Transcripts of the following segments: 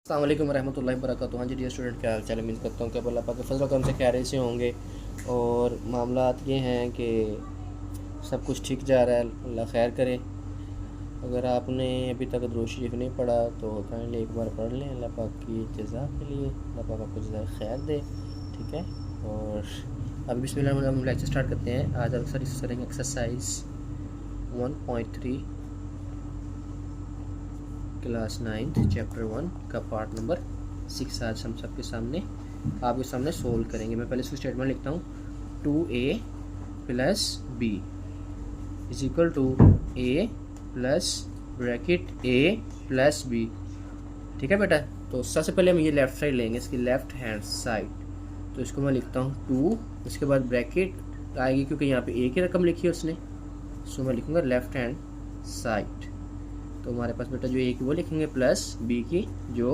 अस्सलाम वालेकुम रहमतुल्लाहि व बरकातुहू। हाँ जी डियर स्टूडेंट, क्या हाल चाल है। उम्मीद करता हूँ कि अल्लाह पाक के फजल करम से खैरियत से होंगे। और मामलात ये हैं कि सब कुछ ठीक जा रहा है, अल्लाह खैर करे। अगर आपने अभी तक दुरूद शरीफ नहीं पढ़ा तो काइंडली एक बार पढ़ लें, अल्लाह पाक की जज़ा के लिए, अल्लाह पाक आपको जज़ाए खैर दे। ठीक है। और अभी बिस्मिल्लाह हम लेक्चर स्टार्ट करते हैं। आज आप सर करेंगे एक्सरसाइज 1.3 क्लास 9th चैप्टर 1 का पार्ट नंबर 6 आज हम सबके सामने आपके सामने सोल्व करेंगे। मैं पहले इसको स्टेटमेंट लिखता हूँ। 2a plus b is equal to a plus bracket a plus b. ठीक है बेटा। तो सबसे पहले हम ये लेफ़्ट साइड लेंगे, इसकी लेफ़्ट हैंड साइड। तो इसको मैं लिखता हूँ 2, इसके बाद ब्रैकेट आएगी क्योंकि यहाँ पे a की रकम लिखी है उसने, सो मैं लिखूँगा लेफ़्ट हैंड साइड। तो हमारे पास बेटा जो ए की वो लिखेंगे प्लस बी की जो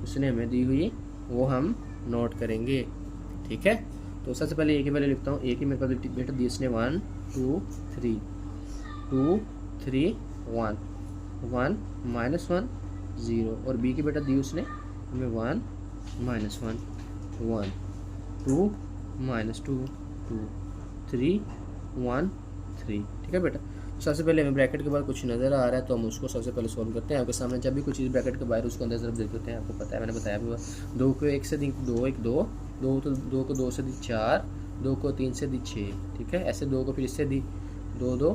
उसने हमें दी हुई वो हम नोट करेंगे। ठीक है। तो सबसे पहले ए की वैल्यू लिखता हूँ। ए की मेरे पास बेटा दी इसने 1 2 3 2 3 1 1 -1 0। और बी की बेटा दी उसने हमें 1 -1 1 2 -2 2 3 1 3। ठीक है बेटा। सबसे पहले हमें ब्रैकेट के बाद कुछ नज़र आ रहा है तो हम उसको सबसे पहले सॉल्व करते हैं। आपके सामने जब भी कुछ चीज़ ब्रैकेट के बाहर उसको अंदर तरफ देख लेते हैं। आपको पता है, मैंने बताया भी, 2 को 1 से दी 2 1 2 2 तो 2 को 2 से दी 4 2 को 3 से दी 6। ठीक है। ऐसे 2 को फिर इससे दी 2 2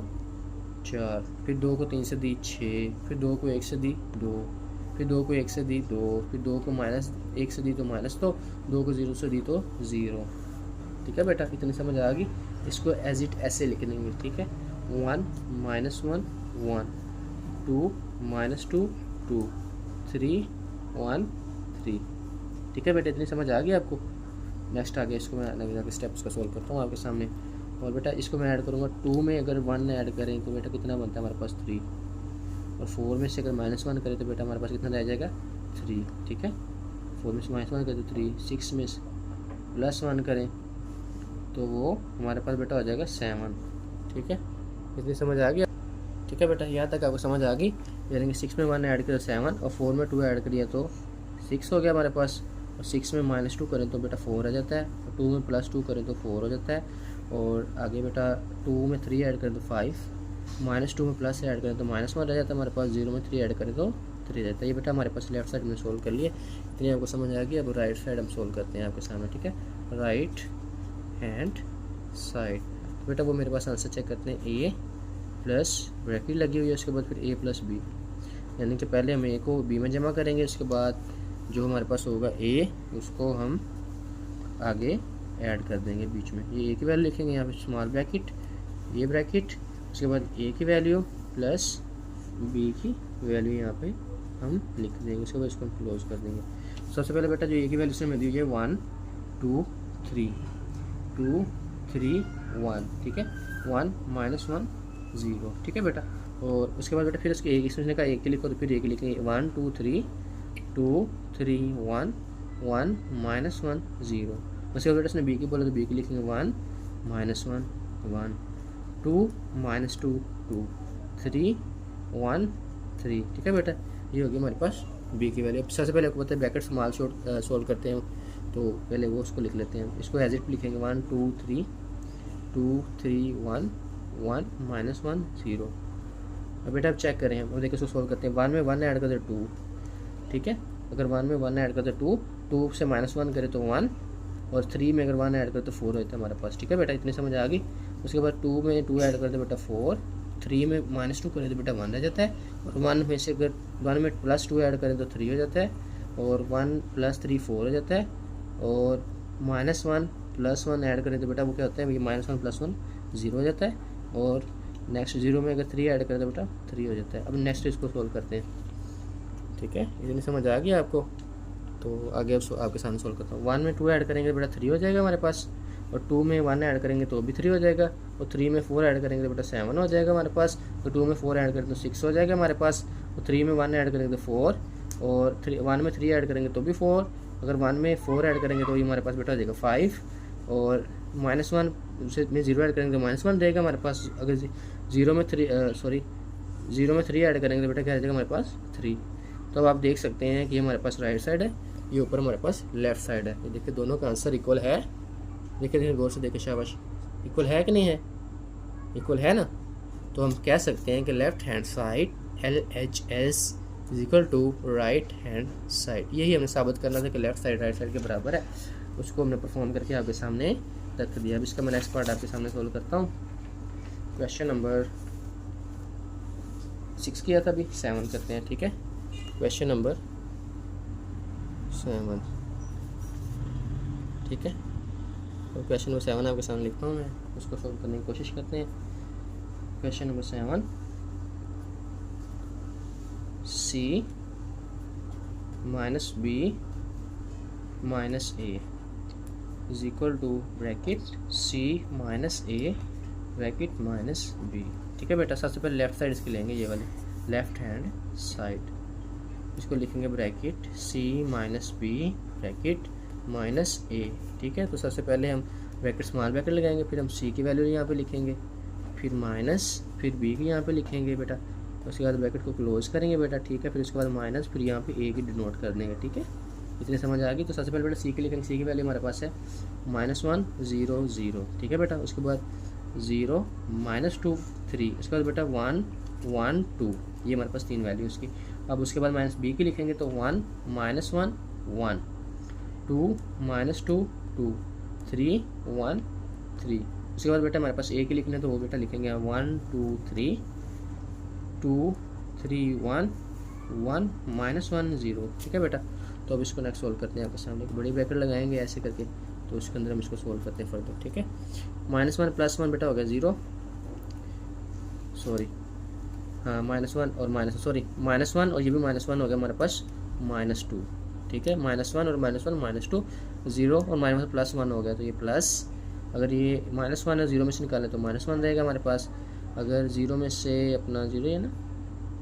4, फिर 2 को 3 से दी 6, फिर 2 को 1 से दी 2, फिर 2 को 1 से दी 2, फिर 2 को -1 से दी तो माइनस, तो 2 को 0 से दी तो 0। ठीक है बेटा, इतनी समझ आ गई। इसको एज इट ऐसे लिख देंगे। ठीक है। 1 -1 1 2 -2 2 3 1 3। ठीक है बेटा, इतनी समझ आ गई आपको। नेक्स्ट आगे इसको मैं आगे स्टेप्स का सोल्व करता हूँ आपके सामने। और बेटा इसको मैं ऐड करूँगा। 2 में अगर 1 ऐड करें तो बेटा कितना बनता है हमारे पास 3। और 4 में से अगर -1 करें तो बेटा हमारे पास कितना रह जाएगा 3। ठीक है। 4 में से -1 करें तो 3, 6 में +1 करें तो वो हमारे पास बेटा हो जाएगा 7। ठीक है। इतनी समझ आ गई। ठीक है बेटा, यहाँ तक आपको समझ आ गई। यानी कि 6 में 1 ऐड करें 7 और 4 में 2 ऐड करिए तो 6 हो गया हमारे पास। और 6 में -2 करें तो बेटा 4 आ जाता है। और 2 में +2 करें तो 4 हो जाता है। और आगे बेटा 2 में 3 ऐड करें तो 5, -2 में प्लस ऐड करें तो -1 रह जाता है हमारे पास। 0 में 3 ऐड करें तो 3 रहता है। ये बेटा हमारे पास लेफ्ट साइड में सोल्व कर लिए। इतनी आपको समझ आ गई। अब राइट साइड हम सोल्व करते हैं आपके सामने। ठीक है। Right hand side. तो बेटा वो मेरे पास आंसर चेक करते हैं। ए प्लस ब्रैकेट लगी हुई है, उसके बाद फिर ए प्लस बी, यानी कि पहले हम ए को बी में जमा करेंगे, उसके बाद जो हमारे पास होगा ए उसको हम आगे ऐड कर देंगे बीच में। ये ए की वैल्यू लिखेंगे यहाँ पे स्मॉल ब्रैकेट, ये ब्रैकेट, उसके बाद ए की वैल्यू प्लस बी की वैल्यू यहाँ पे हम लिख देंगे। उसके बाद इसको हम क्लोज कर देंगे। सबसे पहले बेटा जो ए की वैल्यू से हमें दी है 1 2 3 2 3 1। ठीक है। 1 -1 0। ठीक है बेटा। और उसके बाद बेटा फिर उसके एक इसमें का एक के लिखो तो फिर एक लिखेंगे 1 2 3 2 3 1 1 -1 0। उसके बाद बेटा उसने बी की बोला तो बी की लिखेंगे 1 -1 1 2 -2 2 3 1 3। ठीक है बेटा, ये होगी हमारे पास बी की वैल्यू। अब सबसे पहले आपको पता है ब्रैकेट स्मॉल शॉर्ट सोल्व करते हैं, तो पहले वो उसको लिख लेते हैं। इसको एज इट लिखेंगे 1 2 3 2 3 1 1 -1 0। अब बेटा अब चेक करें, अब देखिए इसको सोल्व करते हैं। 1 में 1 ऐड करते 2। ठीक है। अगर 1 में 1 ऐड करते 2, 2 से -1 करें तो 1, और 3 में अगर 1 ऐड करते तो 4 होता है हमारे पास। ठीक है बेटा, इतनी समझ आ गई। उसके बाद 2 में 2 ऐड करते बेटा 4, 3 में -2 करें तो बेटा 1 रह जाता है। और 1 में से अगर 1 में +2 ऐड करें तो 3 हो जाता है। और 1 + 3 4 हो जाता है। और -1 + 1 ऐड करें तो बेटा वो क्या होता है, ये -1 + 1 0 हो जाता है। और नेक्स्ट 0 में अगर 3 ऐड करें तो बेटा 3 हो जाता है। अब नेक्स्ट इसको सोल्व करते हैं। ठीक है, इतनी समझ आ गई आपको। तो आगे अब आपके सामने सोल्व करता हूँ। 1 में 2 ऐड करेंगे बेटा 3 हो जाएगा हमारे पास। और 2 में 1 ऐड करेंगे तो भी 3 हो जाएगा। और 3 में 4 ऐड करेंगे तो बेटा 7 हो जाएगा हमारे पास। तो 2 में 4 ऐड करें तो 6 हो जाएगा हमारे पास। और 3 में 1 ऐड करेंगे तो 4, और 1 में 3 ऐड करेंगे तो भी 4। अगर 1 में 4 ऐड करेंगे तो ये हमारे पास बेटा हो जाएगा 5। और -1 से में 0 ऐड करेंगे तो -1 रहेगा हमारे पास। अगर 0 में 3 ऐड करेंगे तो बेटा क्या आ जाएगा हमारे पास 3। तो अब आप देख सकते हैं कि हमारे पास राइट साइड है, ये ऊपर हमारे पास लेफ्ट साइड है। ये देखिए दोनों का आंसर इक्वल है। देखिए गौर से देखिए, शाबाश, इक्वल है कि नहीं है? इक्वल है ना। तो हम कह सकते हैं कि left hand side LHS is equal to right hand side. यही हमने साबित करना था कि लेफ्ट साइड राइट साइड के बराबर है। उसको हमने परफॉर्म करके आपके सामने रख दिया। अब इसका मैं नेक्स्ट पार्ट आपके सामने सोल्व करता हूँ। क्वेश्चन नंबर 6 किया था, अभी 7 करते हैं, ठीक है। क्वेश्चन नंबर 7, ठीक है। तो क्वेश्चन नंबर 7 आपके सामने लिखता हूँ मैं, उसको सोल्व करने की कोशिश करते हैं। Question number 7, C minus B minus A is equal to bracket C minus A bracket minus B, ठीक है बेटा। सबसे पहले लेफ्ट साइड इसकी लेंगे, ये वाली लेफ्ट हैंड साइड, इसको लिखेंगे bracket C minus B bracket minus A, ठीक है। तो सबसे पहले हम ब्रैकेट स्मॉल ब्रैकेट लगाएंगे, फिर हम C की वैल्यू यहाँ पे लिखेंगे, फिर माइनस, फिर B की यहाँ पे लिखेंगे बेटा। उसके बाद ब्रैकेट को क्लोज करेंगे बेटा, ठीक है। फिर उसके बाद माइनस, फिर यहाँ पे A की डिनोट कर देंगे, ठीक है। इतनी समझ आ गई। तो सबसे पहले बेटा C के लिखेंगे, C की वैल्यू हमारे पास है -1 0 0, ठीक है बेटा। उसके बाद 0 -2 3, उसके बाद बेटा 1 1 2, ये हमारे पास 3 वैल्यू इसकी। अब उसके बाद माइनस B की लिखेंगे, तो 1 -1 1 2 -2 2 3 1 3। उसके बाद बेटा हमारे पास A की लिखना है, तो वो बेटा लिखेंगे 1 2 3 2 3 1 1 -1 0, ठीक है बेटा। तो अब इसको नेक्स्ट सोल्व करते हैं। आपके सामने एक बड़ी ब्रैकेट लगाएंगे ऐसे करके, तो उसके अंदर हम इसको सोल्व करते हैं फर्दर, ठीक है। -1 + 1 बेटा हो गया 0, सॉरी हाँ -1 और -1 और ये भी -1 हो गया हमारे पास -2, ठीक है। -1 और -1 -2 0 और -1 +1 हो गया, तो ये प्लस। अगर ये -1 और 0 में से निकालें तो -1 रहेगा हमारे पास। अगर 0 में से अपना 0 है ना,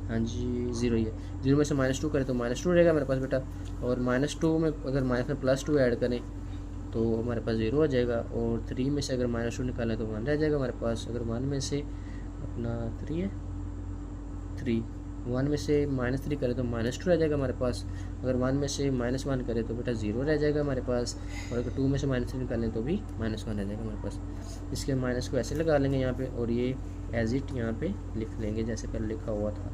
हाँ जी 0 ही है। 0 में से -2 करें तो -2 रहेगा हमारे पास बेटा। और -2 में अगर -2 ऐड करें तो हमारे पास 0 आ जाएगा। और 3 में से अगर -2 निकालें तो 1 रह जाएगा हमारे पास। अगर 1 में से अपना 3 है, 3 1 में से -3 करें तो -2 रह जाएगा हमारे पास। अगर 1 में से -1 करें तो बेटा 0 रह जाएगा हमारे पास। और अगर 2 में से -3 निकालें तो भी -1 रह जाएगा हमारे पास। इसके माइनस को ऐसे लगा लेंगे यहाँ पे, और ये एज इट यहाँ पे लिख लेंगे जैसे पहले लिखा हुआ था।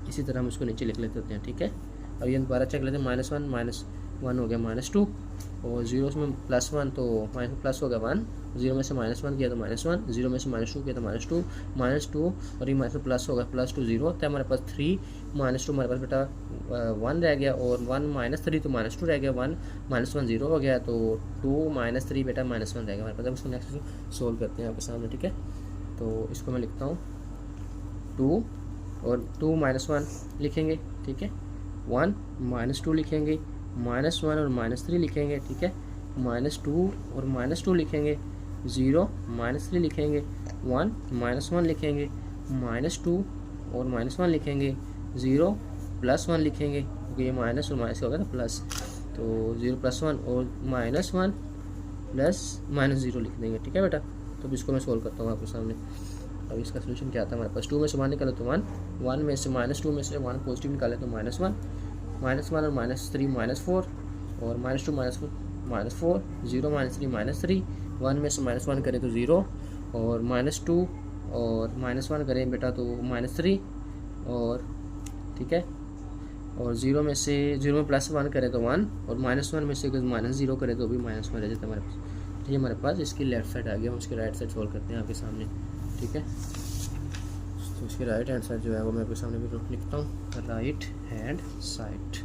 इसी तरह हम इसको नीचे लिख लेते होते हैं, ठीक है। अब ये दोबारा चेक लेते हैं, -1 -1 हो गया -2, और 0 में +1 तो प्लस हो गया 1। 0 में से -1 किया तो -1, 0 में से -2 किया तो -2 और ये माइनस प्लस होगा +2 0, तो हमारे पास 3 -2 हमारे पास बेटा 1 रह गया, और 1 -3 तो -2 रह गया, 1 -1 0 हो गया, तो 2 -3 बेटा -1 रह गया हमारे पास। अब इसको नेक्स्ट सोल्व करते हैं आपके सामने, ठीक है। तो इसको मैं लिखता हूँ 2 और 2 -1 लिखेंगे, ठीक है। 1 -2 लिखेंगे, -1 और -3 लिखेंगे, ठीक है। -2 और -2 लिखेंगे, 0 -3 लिखेंगे, 1 -1 लिखेंगे, -2 और -1 लिखेंगे, 0 +1 लिखेंगे, क्योंकि ये माइनस और माइनस होगा ना प्लस, तो 0 +1 और -1 प्लस -0 लिख देंगे, ठीक है बेटा। तो इसको मैं सोल्व करता हूँ आपके सामने। अब इसका सोल्यूशन क्या आता है हमारे पास, 2 में से 1 निकाले तो 1, 1 में से -2 में से 1 पॉजिटिव निकाले तो -1 और -3 -4 और -2 -4 0 -3 -3, 1 में से -1 करें तो 0 और -2 और -1 करें बेटा तो -3 और ठीक है, और 0 में +1 करें तो 1 और -1 में से अगर -0 करें तो भी -1 रह जाता है हमारे पास। तो ये हमारे पास इसकी लेफ्ट साइड आ गया। हम उसकी राइट साइड सोल्व करते हैं आपके सामने, ठीक है। तो इसकी राइट हैंड साइड जो है वो मैं आपके सामने भी लिखता हूँ। Right hand side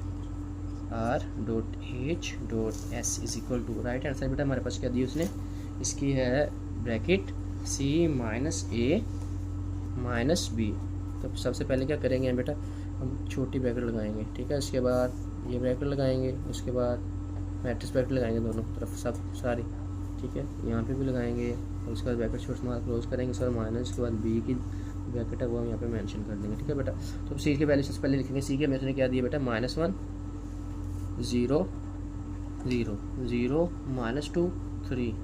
R.H.S is equal to, right hand side बेटा हमारे पास क्या दी उसने, इसकी है ब्रैकेट C -A -B। तो सबसे पहले क्या करेंगे बेटा, हम छोटी ब्रैकेट लगाएंगे, ठीक है। उसके बाद ये ब्रैकेट लगाएंगे, उसके बाद मैट्रिक्स ब्रैकेट लगाएंगे दोनों तरफ सब सारी, ठीक है। यहाँ पे भी लगाएंगे और उसके बाद ब्रैकेट छोटा स्मॉल क्लोज करेंगे सर माइनस, उसके बाद B की ब्रैकेट है वो हम यहाँ पे मेंशन कर देंगे, ठीक है बेटा। तो C की वैल्यू सबसे पहले लिखेंगे। C के मैंने क्या दिया बेटा, -1 0 0 0 -2 3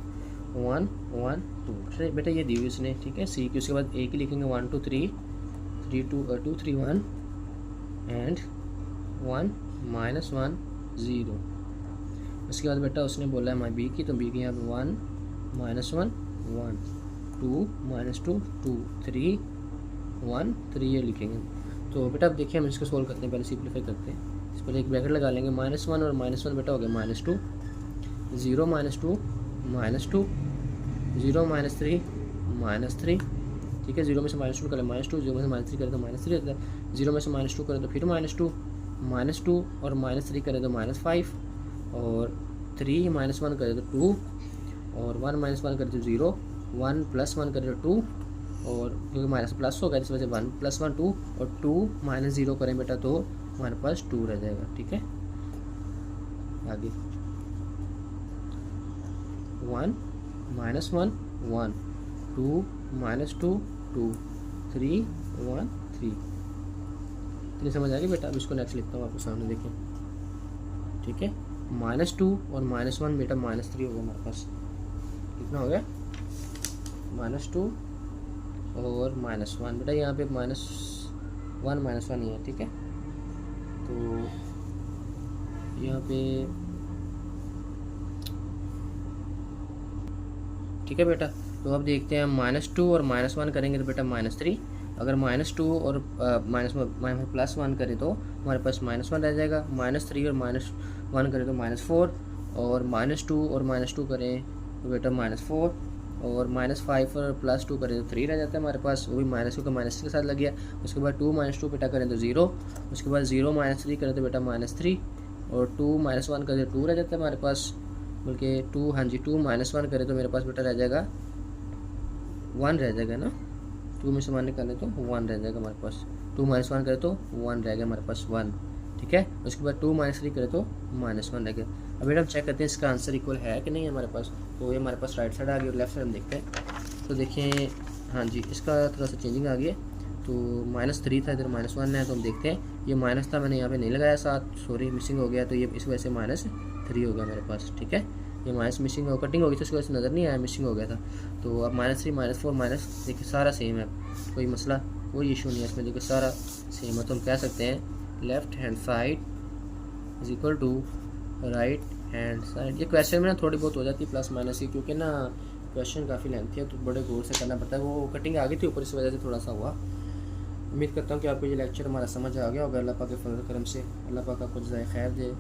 1 1 2, बेटा ये दी हुई उसने, ठीक है। C की उसके बाद A की लिखेंगे 1 2 3 3 2 2 3 1 एंड 1 -1 0। उसके बाद बेटा उसने बोला है माई बी की, तो बी की यहाँ पे 1 -1 1 2 -2 2 3 1 3 ये लिखेंगे। तो बेटा अब देखिए हम इसको सोल्व करते हैं, पहले सिंप्लीफाई करते हैं। इस पर एक ब्रैकेट लगा लेंगे, -1 और -1 बेटा हो गया -2 0 -2 -2 0 -3 -3। ठीक है, 0 में से -2 करें -2, 0 में से -3 करें तो -3 रहता है, 0 में से -2 करें तो फिर -2 और -3 करें तो -5 और 3 -1 करें तो 2 और 1 -1 करें तो 0, 1 + 1 करें तो 2 और क्योंकि माइनस प्लस होगा इस वजह से 1 + 1 2 और 2 -0 करें बेटा तो हमारे पास 2 रह जाएगा। ठीक है, आगे 1 -1 1 2 -2 2 3 1 3। इतनी समझ आ गई बेटा। अब इसको नेक्स्ट लिखता हूँ आपके सामने, देखें। ठीक है, -2 और -1 बेटा -3 हो गया हमारे पास। कितना हो गया? -2 और -1 बेटा, यहाँ पे -1 -1 ही है। ठीक है, तो यहाँ पे ठीक है बेटा। तो अब देखते हैं -2 और -1 करेंगे तो बेटा -3। अगर -2 और +1 करें तो हमारे पास -1 रह जाएगा। -3 और -1 करें तो -4 और -2 और -2 करें तो बेटा -4 और -5 और +2 करें तो 3 रह जाता है हमारे पास, वो भी -2 का -3 के साथ लग गया। उसके बाद 2 -2 बेटा करें तो 0, उसके बाद 0 -3 करें तो बेटा -3 और 2 -1 करें तो 2 रह जाता है हमारे पास, बल्कि 2 हाँ जी 2 -1 करें तो मेरे पास बेटा रह जाएगा 1 रह जाएगा ना, 2 में से 1 निकालें तो 1 रह जाएगा हमारे पास। 2 -1 करें तो 1 रह गया हमारे पास 1। ठीक है, उसके बाद 2 -3 करें तो -1 रह गया। अब बेटा हम चेक करते हैं इसका आंसर इक्वल है कि नहीं हमारे पास। तो ये हमारे पास राइट साइड आ गई और लेफ्ट साइड हम देखते हैं। तो देखें, हाँ जी इसका थोड़ा सा चेंजिंग आ गया। तो -3 था, इधर -1 है, तो हम देखते हैं। ये माइनस था, मैंने यहाँ पे नहीं लगाया साथ, सॉरी मिसिंग हो गया, तो ये इस वजह से -3 हो गया मेरे पास। ठीक है, ये माइनस मिसिंग हो, कटिंग हो गई तो उसकी वजह से नज़र नहीं आया, मिसिंग हो गया था। तो अब -3 -4 देखिए सारा सेम है, कोई मसला कोई इशू नहीं है इसमें, देखिए सारा सेम है। तो हम कह सकते हैं left hand side is equal to right hand side. ये क्वेश्चन में ना थोड़ी बहुत हो जाती है प्लस माइनस की, क्योंकि ना क्वेश्चन काफ़ी लेंथी है तो बड़े गौर से करना पड़ता है। वो कटिंग आ गई थी ऊपर, इस वजह से थोड़ा सा हुआ। उम्मीद करता हूँ कि आपको ये लेक्चर हमारा समझ आ गया होगा। अल्लाह पाक के फजल करम से अल्लाह पाक आपको जज़ाए खैर दे।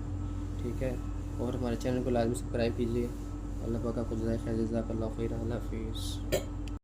ठीक है, और हमारे चैनल को लाजमी सब्सक्राइब कीजिए। अल्लाह पाक आपको जज़ाए खैर दे। जज़ाकल्लाहु खैरन। अल्लाह हाफ़िज़।